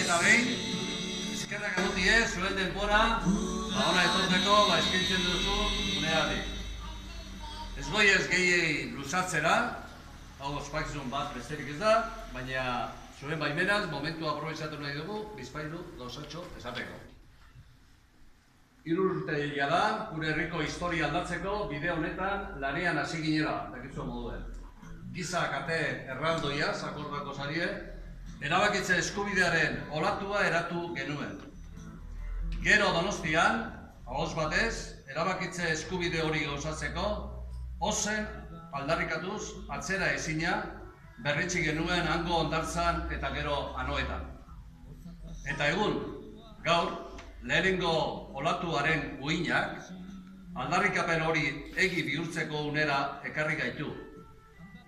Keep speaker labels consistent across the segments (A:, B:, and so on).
A: eta behin, eskerrak egutie, zuen denbora, ona etorteko, eskaintzen duzu, uneari. Ez goiez gehiei luzatzera, hau ospakizun bat besterik ez da, baina zuen baimenaz, momentua aprobizatu nahi dugu, bizpailu, gauzatxo, esateko. 3 urte da, gure herriko historia aldatzeko, bide honetan lanean hasi ginela, dakitzu moduen. Giza kate erraldoia, akordako zarie, erabakitze eskubidearen olatua eratu genuen. Gero Donostian, ahoz batez, erabakitze eskubide hori gauzatzeko, ozen aldarrikatuz atzera ezina berritsi genuen hango hondartzan eta gero anoetan. Eta egun, gaur, lehenengo olatuaren uinak, aldarrikapen hori egi bihurtzeko unera ekarri gaitu.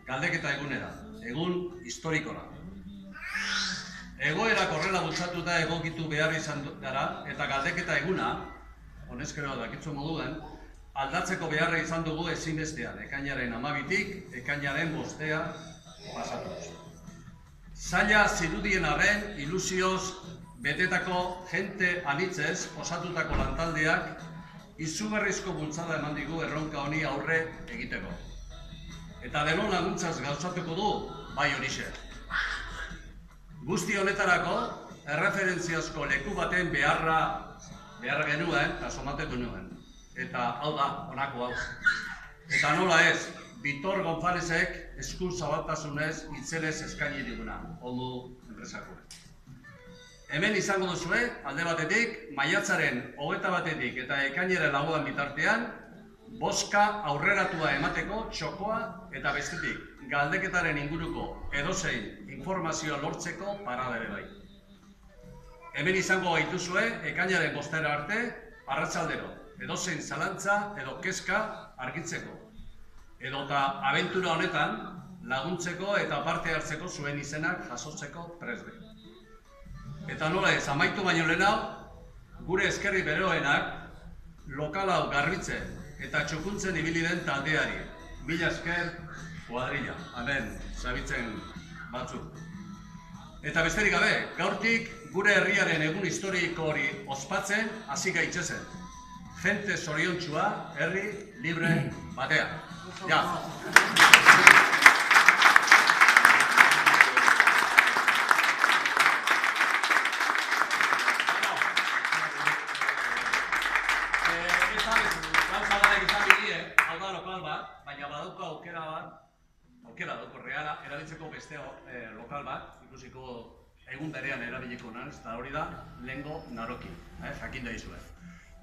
A: Galdeketa egunera, egun historikora. Egoerak horrela bultzatuta egokitu behar izan gara, eta galdeketa eguna, honezkero dakitzu moduen, aldatzeko beharra izan dugu ezinbestean, ekainaren 12tik, ekainaren 5 pasatuz. Zaila zirudien arren, ilusioz betetako jente anitzez osatutako lantaldeak izugarrizko bultzada eman digu erronka honi aurre egiteko. Eta denon laguntzaz gauzatuko du, bai horixe. Guzti honetarako, erreferentziazko leku baten behar genuen, eta somateko nuen. Eta hau da, honako hau. Eta nola ez, Bitor Gonzálezek esku zabaltasunez itzelez eskaini diguna, ondo enpresako. Hemen izango duzue, alde batetik, maiatzaren 21tik eta ekainaren 4 bitartean, boska aurreratua emateko txokoa eta bestetik, galdeketaren inguruko edozein informazioa lortzeko paradere bai. Hemen izango gaituzue, ekainaren 5 arte, arratsaldero, edozein zalantza edo kezka argitzeko. Edota abentura honetan laguntzeko eta parte hartzeko zuen izenak jasotzeko presde. Eta nola ez, amaitu baino lehenago, gure eskerri beroenak lokal hau garbitzen eta txukuntzen ibili den taldeari. Mila esker, kuadrilla, hemen, zabitzen batzuk. Eta besterik gabe, gaurtik gure herriaren egun historiko hori ospatzen hasi gaitzezen. Jente zoriontsua, herri libre batean. Ja. Hau da lokal bat, baina badauko aukera dauko reala, erabiltzeko beste lokal bat, ikusiko egun berean erabiliko naiz, eta hori da lehengo naroki, jakin da izue.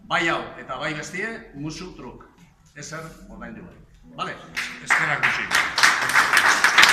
A: Bai hau eta bai bestie, musu truk. Ezer, ordaindu bai. Bale? Eskerrak gutxi.